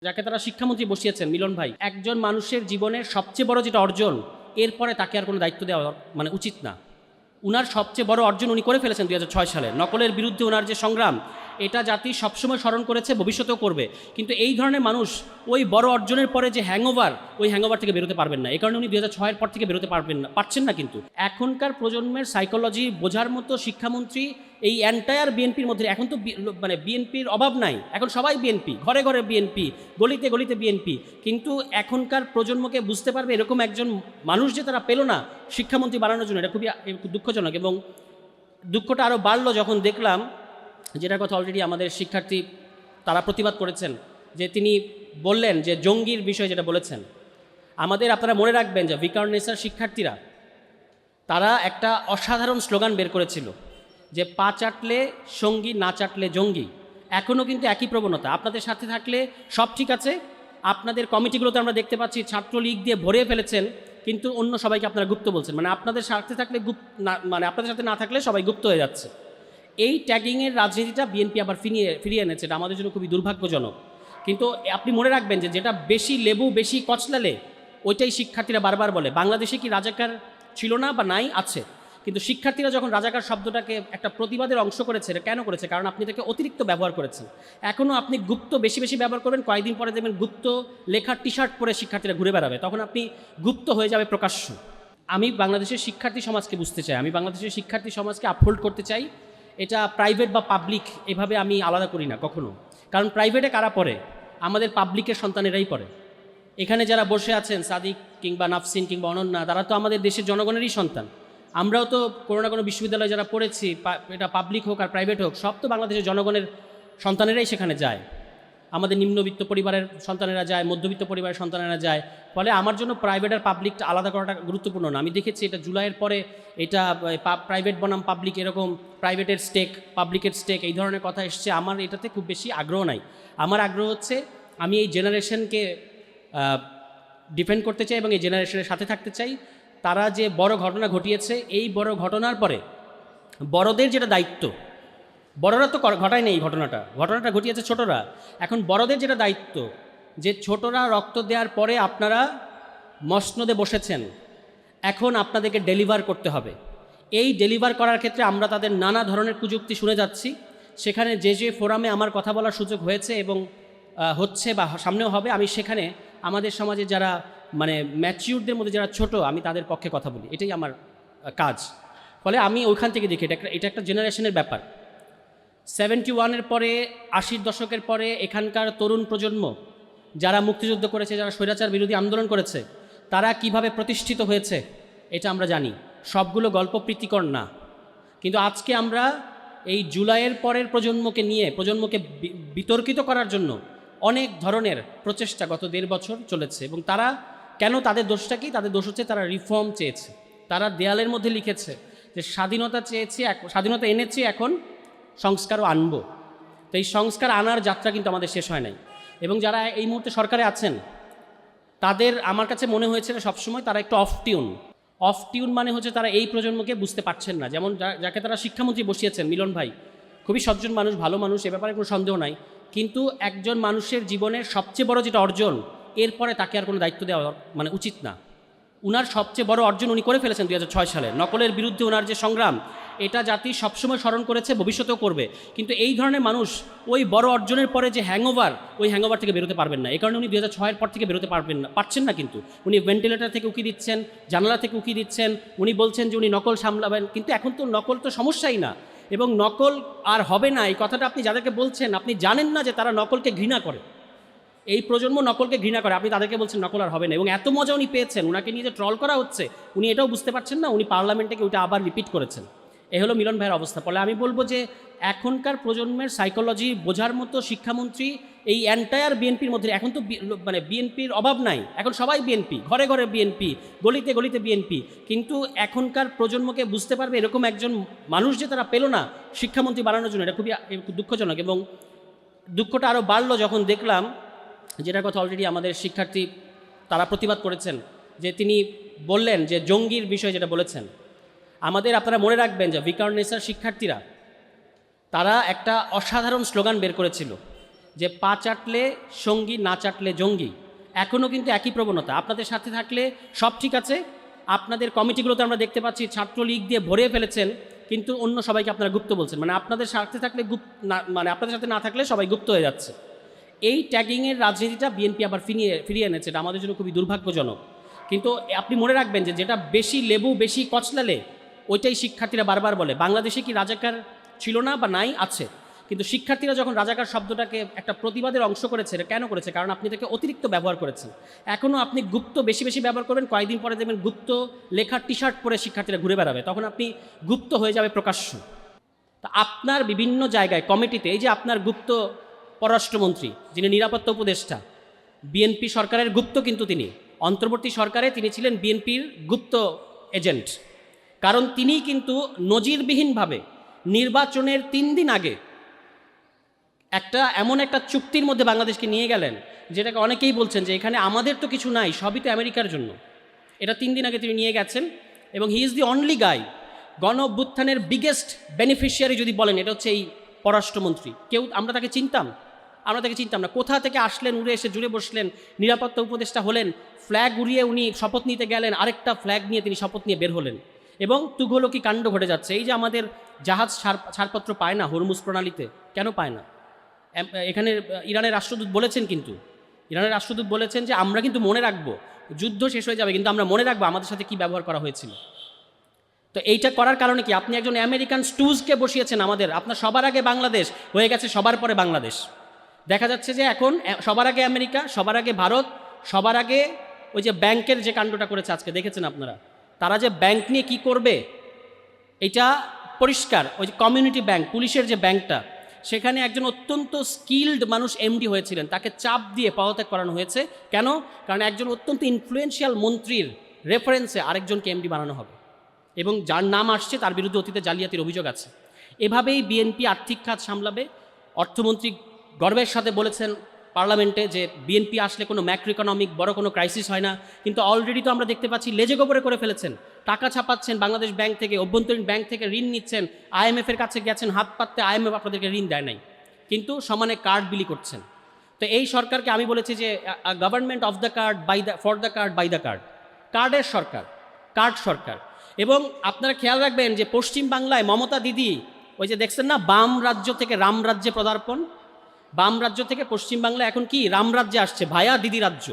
যাকে তারা শিক্ষামন্ত্রী বসিয়েছেন মিলন ভাই, একজন মানুষের জীবনের সবচেয়ে বড় যেটা অর্জন, এরপরে তাকে আর কোনো দায়িত্ব দেওয়া উচিত না। উনার সবচেয়ে বড় অর্জন উনি করে ফেলেছেন 2006 সালে। নকলের বিরুদ্ধে ওনার যে সংগ্রাম, এটা জাতি সবসময় স্মরণ করেছে, ভবিষ্যতেও করবে। কিন্তু এই ধরনের মানুষ ওই বড় অর্জনের পরে যে ওই হ্যাংওভার থেকে বেরোতে পারবেন না। এই কারণে উনি 2006-এর পর থেকে বেরোতে পারছেন না। কিন্তু এখনকার প্রজন্মের সাইকোলজি বোঝার মতো শিক্ষামন্ত্রী এই এন্টায়ার বিএনপির মধ্যে, এখন তো বিএনপির অভাব নাই, এখন সবাই বিএনপি, ঘরে ঘরে বিএনপি, গলিতে গলিতে বিএনপি। কিন্তু এখনকার প্রজন্মকে বুঝতে পারবে এরকম একজন মানুষ যে তারা পেল না শিক্ষামন্ত্রী বানানোর জন্য, এটা খুবই দুঃখজনক। এবং দুঃখটা আরও বাড়লো যখন দেখলাম, যেটার কথা অলরেডি আমাদের শিক্ষার্থী তারা প্রতিবাদ করেছেন, যে তিনি বললেন যে জঙ্গির বিষয়ে যেটা বলেছেন। আপনারা মনে রাখবেন যে ভিকারুননিসার শিক্ষার্থীরা তারা একটা অসাধারণ স্লোগান বের করেছিল যে পা চাটলে সঙ্গী, না চাটলে জঙ্গি। এখনও কিন্তু একই প্রবণতা। আপনাদের সাথে থাকলে সব ঠিক আছে, আপনাদের কমিটিগুলোতে আমরা দেখতে পাচ্ছি ছাত্রলীগ দিয়ে ভরে ফেলেছেন, কিন্তু অন্য সবাইকে আপনারা গুপ্ত বলছেন। আপনাদের সাথে থাকলে আপনাদের সাথে না থাকলে সবাই গুপ্ত হয়ে যাচ্ছে। এই ট্যাগিংয়ের রাজনীতিটা বিএনপি আবার ফিরিয়ে এনেছে। এটা আমাদের জন্য খুবই দুর্ভাগ্যজনক। কিন্তু আপনি মনে রাখবেন যে যেটা বেশি লেবু বেশি কচলালে, ওইটাই শিক্ষার্থীরা বারবার বলে। বাংলাদেশে কি রাজাকার ছিল না বা নাই? আছে। কিন্তু শিক্ষার্থীরা যখন রাজাকার শব্দটাকে একটা প্রতিবাদের অংশ করেছে, এটা কেন করেছে? কারণ আপনি তাকে অতিরিক্ত ব্যবহার করেছেন। এখনও আপনি গুপ্ত বেশি বেশি ব্যবহার করবেন, কয়েকদিন পরে দেখবেন গুপ্ত লেখার টি শার্ট পরে শিক্ষার্থীরা ঘুরে বেড়াবে, তখন আপনি গুপ্ত হয়ে যাবে প্রকাশ্য। আমি বাংলাদেশের শিক্ষার্থী সমাজকে বুঝতে চাই, আমি বাংলাদেশের শিক্ষার্থী সমাজকে আপহোল্ড করতে চাই। এটা প্রাইভেট বা পাবলিক এভাবে আমি আলাদা করি না কখনো। কারণ প্রাইভেটে কারা পড়ে? আমাদের পাবলিকের সন্তানেরাই পড়ে। এখানে যারা বসে আছেন, সাদিক কিংবা নাফসিন কিংবা অনন্যা, তারা তো আমাদের দেশের জনগণেরই সন্তান। আমরাও তো কোনো না কোনো বিশ্ববিদ্যালয়ে যারা পড়েছি, এটা পাবলিক হোক আর প্রাইভেট হোক, সব তো বাংলাদেশের জনগণের সন্তানেরাই সেখানে যায়। আমাদের নিম্নবিত্ত পরিবারের সন্তানেরা যায়, মধ্যবিত্ত পরিবারের সন্তানেরা যায়। ফলে আমার জন্য প্রাইভেট আর পাবলিকটা আলাদা করাটা গুরুত্বপূর্ণ না। আমি দেখেছি এটা জুলাইয়ের পরে এটা প্রাইভেট বনাম পাবলিক, এরকম প্রাইভেটের স্টেক পাবলিকের স্টেক, এই ধরনের কথা এসছে। আমার এটাতে খুব বেশি আগ্রহ নাই। আমার আগ্রহ হচ্ছে আমি এই জেনারেশনকে ডিফেন্ড করতে চাই এবং এই জেনারেশনের সাথে থাকতে চাই। তারা যে বড় ঘটনা ঘটিয়েছে, এই বড় ঘটনার পরে বড়দের যেটা দায়িত্ব, বড়রা তো ঘটায় নেই ঘটনাটা ঘটিয়েছে ছোটরা। এখন বড়দের যেটা দায়িত্ব, যে ছোটরা রক্ত দেওয়ার পরে আপনারা মসনদে বসেছেন, এখন আপনাদেরকে ডেলিভার করতে হবে। এই ডেলিভার করার ক্ষেত্রে আমরা তাদের নানা ধরনের কুযুক্তি শুনে যাচ্ছি। সেখানে যে ফোরামে আমার কথা বলার সুযোগ হয়েছে এবং হচ্ছে বা সামনেও হবে, আমি সেখানে আমাদের সমাজে যারা ম্যাচিউরদের মধ্যে যারা ছোট, আমি তাদের পক্ষে কথা বলি, এটাই আমার কাজ। ফলে আমি ওইখান থেকে দেখি এটা একটা জেনারেশনের ব্যাপার। 71-এর পরে, 80-র দশকের পরে এখানকার তরুণ প্রজন্ম যারা মুক্তিযুদ্ধ করেছে, যারা স্বৈরাচার বিরোধী আন্দোলন করেছে, তারা কিভাবে প্রতিষ্ঠিত হয়েছে এটা আমরা জানি। সবগুলো গল্প প্রীতিকর না। কিন্তু আজকে আমরা এই জুলাইয়ের পরের প্রজন্মকে বিতর্কিত করার জন্য অনেক ধরনের প্রচেষ্টা গত 1.5 বছর চলেছে। এবং তারা কেন, তাদের দোষটা কি? তাদের দোষ হচ্ছে তারা রিফর্ম চেয়েছে। তারা দেয়ালের মধ্যে লিখেছে যে স্বাধীনতা এনেছি, এখন সংস্কারও আনবো। তো এই সংস্কার আনার যাত্রা কিন্তু আমাদের শেষ হয় নাই। এবং যারা এই মুহূর্তে সরকারে আছেন, তাদের আমার কাছে মনে হয়েছিল সবসময় তারা একটু অফ টিউন মানে হচ্ছে তারা এই প্রজন্মকে বুঝতে পারছেন না। যেমন যাকে তারা শিক্ষামন্ত্রী বসিয়েছেন মিলন ভাই, খুবই সজ্জন মানুষ, ভালো মানুষ, এ ব্যাপারে কোনো সন্দেহ নাই। কিন্তু একজন মানুষের জীবনের সবচেয়ে বড় যেটা অর্জন, এরপরে তাকে আর কোনো দায়িত্ব দেওয়া উচিত না। উনার সবচেয়ে বড় অর্জন উনি করে ফেলেছেন 2006 সালে। নকলের বিরুদ্ধে ওনার যে সংগ্রাম, এটা জাতি সবসময় স্মরণ করেছে, ভবিষ্যতেও করবে। কিন্তু এই ধরনের মানুষ ওই বড় অর্জনের পরে যে ওই হ্যাংওভার থেকে বেরোতে পারবেন না। এই কারণে উনি 2006-এর পর থেকে বেরোতে পারছেন না। কিন্তু উনি ভেন্টিলেটর থেকে উকি দিচ্ছেন, জানালা থেকে উকি দিচ্ছেন, উনি বলছেন যে উনি নকল সামলাবেন। কিন্তু এখন তো নকল তো সমস্যাই না, এবং নকল আর হবে না। এই কথাটা আপনি যাদেরকে বলছেন, আপনি জানেন না যে তারা নকলকে ঘৃণা করে। এই প্রজন্ম নকলকে ঘৃণা করে, আপনি তাদেরকে বলছেন নকল আর হবে না। এবং এত মজা উনি পেয়েছেন, ওনাকে নিয়ে যে ট্রল করা হচ্ছে, উনি এটাও বুঝতে পারছেন না। উনি পার্লামেন্টে ওইটা আবার রিপিট করেছেন। এ হলো মিলন ভাইয়ের অবস্থা। ফলে আমি বলবো যে এখনকার প্রজন্মের সাইকোলজি বোঝার মতো শিক্ষামন্ত্রী এই এন্টায়ার বিএনপির মধ্যে, এখন তো বিএনপির অভাব নাই, এখন সবাই বিএনপি, ঘরে ঘরে বিএনপি, গলিতে গলিতে বিএনপি। কিন্তু এখনকার প্রজন্মকে বুঝতে পারবে এরকম একজন মানুষ যে তারা পেল না শিক্ষামন্ত্রী বানানোর জন্য, এটা খুবই দুঃখজনক। এবং দুঃখটা আরও বাড়লো যখন দেখলাম, যেটার কথা অলরেডি আমাদের শিক্ষার্থী তারা প্রতিবাদ করেছেন, যে তিনি বললেন যে জঙ্গির বিষয়ে যেটা বলেছেন। আপনারা মনে রাখবেন যে ভিকারুননিসার শিক্ষার্থীরা তারা একটা অসাধারণ স্লোগান বের করেছিল যে পা চাটলে সঙ্গী, না চাটলে জঙ্গি। এখনও কিন্তু একই প্রবণতা। আপনাদের সাথে থাকলে সব ঠিক আছে, আপনাদের কমিটিগুলোতে আমরা দেখতে পাচ্ছি ছাত্রলীগ দিয়ে ভরে ফেলেছেন, কিন্তু অন্য সবাইকে আপনারা গুপ্ত বলছেন। মানে আপনাদের সাথে থাকলে মানে আপনাদের সাথে না থাকলে সবাই গুপ্ত হয়ে যাচ্ছে। এই ট্যাগিংয়ের রাজনীতিটা বিএনপি আবার ফিরিয়ে এনেছে। এটা আমাদের জন্য খুবই দুর্ভাগ্যজনক। কিন্তু আপনি মনে রাখবেন যে যেটা বেশি লেবু বেশি কচলালে ওইটাই শিক্ষার্থীরা বারবার বলে। বাংলাদেশে কি রাজাকার ছিল না বা নাই? আছে। কিন্তু শিক্ষার্থীরা যখন রাজাকার শব্দটাকে একটা প্রতিবাদের অংশ করেছে, এটা কেন করেছে? কারণ আপনি তাকে অতিরিক্ত ব্যবহার করেছেন। এখনও আপনি গুপ্ত বেশি বেশি ব্যবহার করবেন, কয়েকদিন পরে দেখবেন গুপ্ত লেখার টি শার্ট পরে শিক্ষার্থীরা ঘুরে বেড়াবে, তখন আপনি গুপ্ত হয়ে যাবে প্রকাশ্য। তা আপনার বিভিন্ন জায়গায় কমিটিতে, এই যে আপনার গুপ্ত পররাষ্ট্রমন্ত্রী যিনি নিরাপত্তা উপদেষ্টা, বিএনপি সরকারের গুপ্ত, কিন্তু তিনি অন্তর্বর্তী সরকারে তিনি ছিলেন বিএনপির গুপ্ত এজেন্ট। কারণ তিনি কিন্তু নজিরবিহীনভাবে নির্বাচনের 3 দিন আগে এমন একটা চুক্তির মধ্যে বাংলাদেশকে নিয়ে গেলেন, যেটাকে অনেকেই বলছেন যে এখানে আমাদের তো কিছু নাই, সবই তো আমেরিকার জন্য। এটা 3 দিন আগে তিনি নিয়ে গেছেন, এবং হি ইজ দি অনলি গাই। গণ অভ্যুত্থানের বিগেস্ট বেনিফিশিয়ারি যদি বলেন, এটা হচ্ছে এই পররাষ্ট্রমন্ত্রী। আমরা তাকে চিনতাম না। কোথা থেকে আসলেন, উড়ে এসে জুড়ে বসলেন, নিরাপত্তা উপদেষ্টা হলেন, ফ্ল্যাগ উড়িয়ে উনি শপথ নিতে গেলেন, আরেকটা ফ্ল্যাগ নিয়ে তিনি শপথ নিয়ে বের হলেন, এবং তুঘলকি কাণ্ড ঘটে যাচ্ছে। এই যে আমাদের জাহাজ ছাড়পত্র পায় না হরমুজ প্রণালীতে, কেন পায় না? এখানে ইরানের রাষ্ট্রদূত বলেছেন, যে আমরা কিন্তু মনে রাখবো, যুদ্ধ শেষ হয়ে যাবে কিন্তু আমরা মনে রাখবো আমাদের সাথে কি ব্যবহার করা হয়েছিল। তো এইটা করার কারণে কি? আপনি একজন আমেরিকান স্টুজকে বসিয়েছেন আপনার সবার আগে বাংলাদেশ হয়ে গেছে সবার পরে বাংলাদেশ। দেখা যাচ্ছে যে এখন সবার আগে আমেরিকা, সবার আগে ভারত, সবার আগে ওই যে ব্যাংকের যে কাণ্ডটা করেছে আজকে দেখেছেন আপনারা, তারা যে ব্যাংক নিয়ে কি করবে এটা পরিষ্কার। ওই যে কমিউনিটি ব্যাংক, পুলিশের যে ব্যাংকটা, সেখানে একজন অত্যন্ত স্কিল্ড মানুষ এমডি হয়েছিলেন, তাকে চাপ দিয়ে পদত্যাগ করানো হয়েছে। কেন? কারণ একজন অত্যন্ত ইনফ্লুয়েন্সিয়াল মন্ত্রীর রেফারেন্সে আরেকজনকে এমডি বানানো হবে, এবং যার নাম আসছে তার বিরুদ্ধে অতীতে জালিয়াতির অভিযোগ আছে। এভাবেই বিএনপি আর্থিক খাত সামলাবে। অর্থমন্ত্রী গর্বের সাথে বলেছেন পার্লামেন্টে যে বিএনপি আসলে কোনো ম্যাক্রো ইকোনমিক বড় কোনো ক্রাইসিস হয় না, কিন্তু অলরেডি তো আমরা দেখতে পাচ্ছি লেজে গোবরে করে ফেলেছেন। টাকা ছাপাচ্ছেন বাংলাদেশ ব্যাংক থেকে, অভ্যন্তরীণ ব্যাংক থেকে ঋণ নিচ্ছেন, আইএমএফের কাছে গেছেন হাত পাততে, আইএমএফ আপনাদেরকে ঋণ দেয় নাই, কিন্তু সমানে কার্ড বিলি করছেন। তো এই সরকারকে আমি বলেছি যে government of the card, for the card, by the card, কার্ডের সরকার, কার্ড সরকার। এবং আপনারা খেয়াল রাখবেন যে পশ্চিম বাংলায় মমতা দিদি, ওই যে দেখছেন না, বাম রাজ্য থেকে রাম রাজ্যে পদার্পণ, বাম রাজ্য থেকে পশ্চিমবাংলা এখন কি রাম রাজ্যে আসছে, ভায়া দিদি রাজ্য।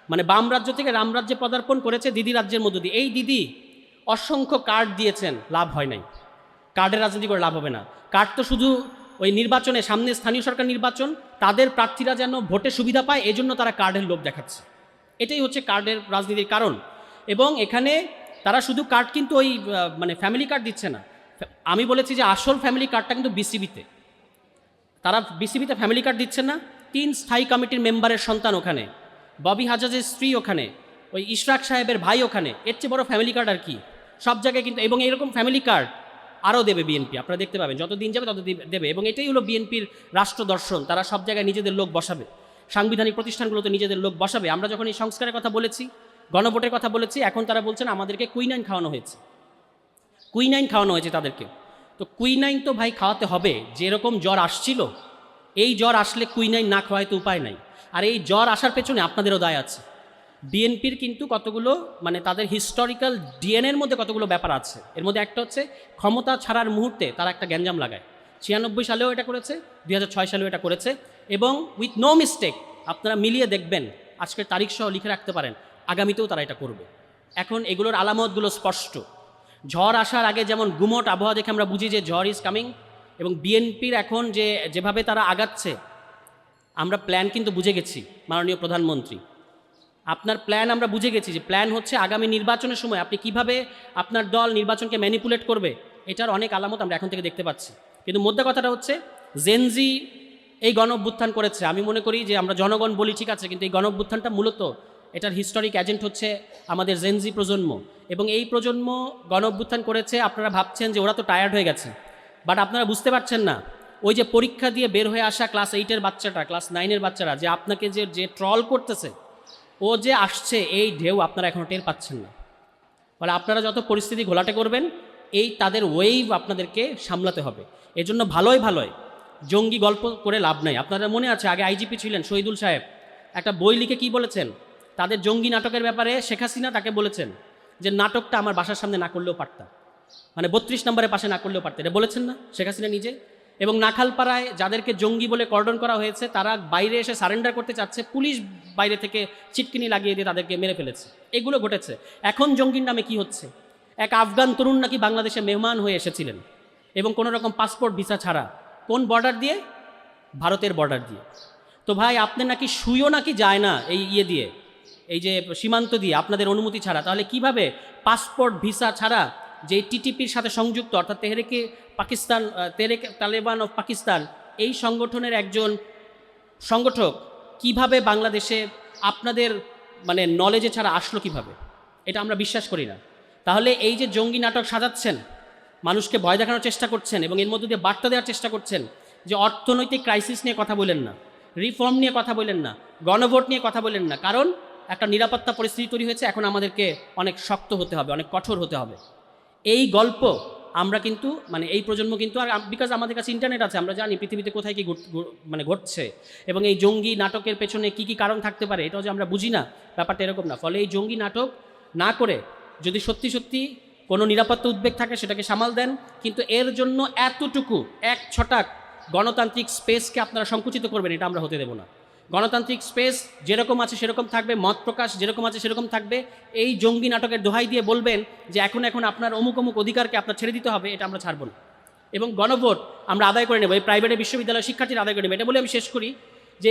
মানে বাম রাজ্য থেকে রাম রাজ্যে পদার্পণ করেছে দিদি রাজ্যের মধ্য দিয়ে। এই দিদি অসংখ্য কার্ড দিয়েছেন, লাভ হয় নাই। কার্ডের রাজনীতি করে লাভ হবে না। কার্ড তো শুধু ওই নির্বাচনে, সামনে স্থানীয় সরকার নির্বাচন, তাদের প্রার্থীরা যেন ভোটে সুবিধা পায়, এজন্য তারা কার্ডের লোভ দেখাচ্ছে। এটাই হচ্ছে কার্ডের রাজনীতির কারণ। এবং এখানে তারা শুধু কার্ড কিন্তু ওই মানে ফ্যামিলি কার্ড দিচ্ছে না। আমি বলেছি যে আসল ফ্যামিলি কার্ডটা কিন্তু বিসিবিতে, তারা বিসিবিতে ফ্যামিলি কার্ড দিচ্ছেন না। 3 স্থায়ী কমিটির মেম্বারের সন্তান ওখানে, ববি হাজাজের স্ত্রী ওখানে, ওই ইশরাক সাহেবের ভাই ওখানে। এর চেয়ে বড় ফ্যামিলি কার্ড আর কি? সব জায়গায় কিন্তু, এবং এইরকম ফ্যামিলি কার্ড আরও দেবে বিএনপি, আপনারা দেখতে পাবেন, যত দিন যাবে তত দেবে। এবং এটাই হলো বিএনপির রাষ্ট্র দর্শন। তারা সব জায়গায় নিজেদের লোক বসাবে, সাংবিধানিক প্রতিষ্ঠানগুলোতে নিজেদের লোক বসাবে। আমরা যখন এই সংস্কারের কথা বলেছি, গণভোটের কথা বলেছি, এখন তারা বলছেন আমাদেরকে কুইনাইন খাওয়ানো হয়েছে তাদেরকে। তো কুইনাইন তো ভাই খাওয়াতে হবে। যেরকম জ্বর আসছিল, এই জ্বর আসলে কুইনাইন না খাওয়ায় তো উপায় নাই। আর এই জ্বর আসার পেছনে আপনাদেরও দায় আছে। বিএনপির কিন্তু কতগুলো, মানে তাদের হিস্টোরিক্যাল ডিএনএর মধ্যে কতগুলো ব্যাপার আছে। এর মধ্যে একটা হচ্ছে ক্ষমতা ছাড়ার মুহূর্তে তারা একটা গ্যাঞ্জাম লাগায়। 96 সালেও এটা করেছে, 2006 সালেও এটা করেছে, এবং উইথ নো মিস্টেক আপনারা মিলিয়ে দেখবেন, আজকের তারিখ সহ লিখে রাখতে পারেন, আগামীতেও তারা এটা করবে। এখন এগুলোর আলামতগুলো স্পষ্ট। ঝড় আসার আগে যেমন গুমট আবহাওয়া দেখে আমরা বুঝি যে ঝড় ইজ কামিং, এবং বিএনপির এখন যেভাবে তারা আগাচ্ছে, আমরা প্ল্যান কিন্তু বুঝে গেছি। মাননীয় প্রধানমন্ত্রী, আপনার প্ল্যান আমরা বুঝে গেছি, যে প্ল্যান হচ্ছে আগামী নির্বাচনের সময় আপনি কিভাবে আপনার দল নির্বাচনকে ম্যানিপুলেট করবে, এটার অনেক আলামত আমরা এখন থেকে দেখতে পাচ্ছি। কিন্তু মোদ্দা কথাটা হচ্ছে, জেনজি এই গণ অভ্যুত্থান করেছে। আমি মনে করি যে আমরা জনগণ বলি ঠিক আছে, কিন্তু এই গণ অভ্যুত্থানটা মূলত এটার হিস্টোরিক এজেন্ট হচ্ছে আমাদের জেনজি প্রজন্ম। এবং এই প্রজন্ম গণ অভ্যুত্থান করেছে। আপনারা ভাবছেন যে ওরা তো টায়ার্ড হয়ে গেছে, বাট আপনারা বুঝতে পারছেন না, ওই যে পরীক্ষা দিয়ে বের হয়ে আসা ক্লাস 8-এর বাচ্চাটা, ক্লাস 9-এর বাচ্চারা যে আপনাকে যে ট্রল করতেছে, ও যে আসছে, এই ঢেউ আপনারা এখনও টের পাচ্ছেন না। ফলে আপনারা যত পরিস্থিতি ঘোলাটে করবেন, এই তাদের ওয়েভ আপনাদেরকে সামলাতে হবে। এজন্য ভালোই জঙ্গি গল্প করে লাভ নাই। আপনাদের মনে আছে আগে আইজিপি ছিলেন শহীদুল সাহেব, একটা বই লিখে কি বলেছেন, তাদের জঙ্গি নাটকের ব্যাপারে শেখ হাসিনা তাকে বলেছেন যে নাটকটা আমার বাসার সামনে না করলেও পারতাম, মানে 32 নম্বরের পাশে না করলেও পারতেন, এটা বলেছেন না শেখ হাসিনা নিজে। এবং নাখালপাড়ায় যাদেরকে জঙ্গি বলে কর্ডন করা হয়েছে তারা বাইরে এসে সারেন্ডার করতে চাচ্ছে, পুলিশ বাইরে থেকে চিটকিনি লাগিয়ে দিয়ে তাদেরকে মেরে ফেলেছে, এগুলো ঘটেছে। এখন জঙ্গির নামে কি হচ্ছে, এক আফগান তরুণ নাকি বাংলাদেশে মেহমান হয়ে এসেছিলেন এবং কোনো রকম পাসপোর্ট ভিসা ছাড়া, কোন বর্ডার দিয়ে, ভারতের বর্ডার দিয়ে। তো ভাই আপনার নাকি শুইও নাকি যায় না এই দিয়ে, এই যে সীমান্ত দিয়ে আপনাদের অনুমতি ছাড়া, তাহলে কিভাবে পাসপোর্ট ভিসা ছাড়া যে টিটিপির সাথে সংযুক্ত অর্থাৎ তেহরিকে পাকিস্তান, তেহরিকে তালেবান অফ পাকিস্তান, এই সংগঠনের একজন সংগঠক কিভাবে বাংলাদেশে আপনাদের মানে নলেজে ছাড়া আসলো কিভাবে, এটা আমরা বিশ্বাস করি না। তাহলে এই যে জঙ্গি নাটক সাজাচ্ছেন, মানুষকে ভয় দেখানোর চেষ্টা করছেন এবং এর মধ্যে দিয়ে বার্তা দেওয়ার চেষ্টা করছেন যে অর্থনৈতিক ক্রাইসিস নিয়ে কথা বলেন না, রিফর্ম নিয়ে কথা বলেন না, গণভোট নিয়ে কথা বলেন না, কারণ একটা নিরাপত্তা পরিস্থিতি তৈরি হয়েছে, এখন আমাদেরকে অনেক শক্ত হতে হবে, অনেক কঠোর হতে হবে। এই গল্প আমরা কিন্তু মানে এই প্রজন্ম কিন্তু, আর বিকজ আমাদের কাছে ইন্টারনেট আছে, আমরা জানি পৃথিবীতে কোথায় কী মানে ঘটছে এবং এই জঙ্গি নাটকের পেছনে কী কী কারণ থাকতে পারে এটাও যে আমরা বুঝি না, ব্যাপারটা এরকম না। ফলে এই জঙ্গি নাটক না করে যদি সত্যি সত্যি কোনো নিরাপত্তা উদ্বেগ থাকে সেটাকে সামাল দেন, কিন্তু এর জন্য এতটুকু এক ছটাক গণতান্ত্রিক স্পেসকে আপনারা সংকুচিত করবেন, এটা আমরা হতে দেব না। গণতান্ত্রিক স্পেস যেরকম আছে সেরকম থাকবে, মত প্রকাশ যেরকম আছে সেরকম থাকবে। এই জঙ্গি নাটকের দোহাই দিয়ে বলবেন যে এখন আপনার অমুক অমুক অধিকারকে আপনার ছেড়ে দিতে হবে, এটা আমরা ছাড়ব না। এবং গণভোট আমরা আদায় করে নেব, এই প্রাইভেটের বিশ্ববিদ্যালয়ের শিক্ষার্থীরা আদায় করে নেবে। এটা বলে আমি শেষ করি যে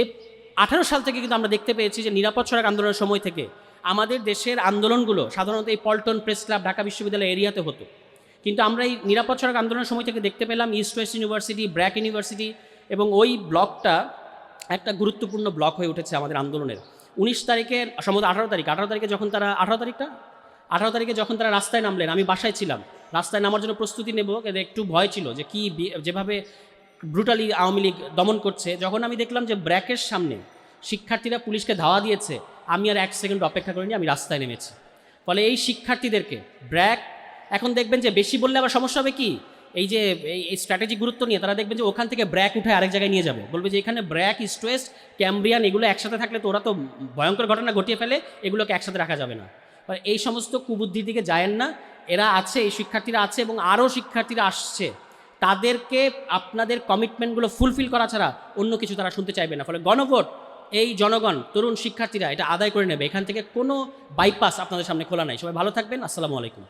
18 সাল থেকে কিন্তু আমরা দেখতে পেয়েছি যে নিরাপদ সড়ক আন্দোলনের সময় থেকে আমাদের দেশের আন্দোলনগুলো সাধারণত এই পল্টন প্রেস ক্লাব, ঢাকা বিশ্ববিদ্যালয় এরিয়াতে হতো, কিন্তু আমরা এই নিরাপদ সড়ক আন্দোলনের সময় থেকে দেখতে পেলাম east West university, BRAC university, এবং ওই ব্লকটা একটা গুরুত্বপূর্ণ ব্লক হয়ে উঠেছে আমাদের আন্দোলনের। 19 তারিখে সম্ভবত 18 তারিখে যখন তারা 18 তারিখে যখন তারা রাস্তায় নামলেন, আমি বাসায় ছিলাম, রাস্তায় নামার জন্য প্রস্তুতি নেব, কিন্তু একটু ভয় ছিল যে কি যেভাবে ব্রুটালি আওয়ামী লীগ দমন করছে। যখন আমি দেখলাম যে ব্র্যাকের সামনে শিক্ষার্থীরা পুলিশকে ধাওয়া দিয়েছে, আমি আর 1 সেকেন্ড অপেক্ষা করিনি, আমি রাস্তায় নেমেছি। ফলে এই শিক্ষার্থীদেরকে ব্র্যাক, এখন দেখবেন যে বেশি বললে আবার সমস্যা হবে কি, এই যে এই স্ট্র্যাটেজিক গুরুত্ব নিয়ে তারা দেখবেন যে ওখান থেকে ব্র্যাক উঠে আরেক জায়গায় নিয়ে যাবে, বলবে যে এখানে ব্র্যাক, ইস্ট ওয়েস্ট, ক্যাম্ব্রিয়ান এগুলো একসাথে থাকলে তো ওরা তো ভয়ঙ্কর ঘটনা ঘটিয়ে ফেলে, এগুলোকে একসাথে রাখা যাবে না। এই সমস্ত কুবুদ্ধির দিকে যায়েন না, এরা আছে, এই শিক্ষার্থীরা আছে এবং আরও শিক্ষার্থীরা আসছে, তাদেরকে আপনাদের কমিটমেন্টগুলো ফুলফিল করা ছাড়া অন্য কিছু তারা শুনতে চাইবে না। ফলে গণভোট এই জনগণ, তরুণ শিক্ষার্থীরা এটা আদায় করে নেবে, এখান থেকে কোনো বাইপাস আপনাদের সামনে খোলা নাই। সবাই ভালো থাকবেন, আসসালামু আলাইকুম।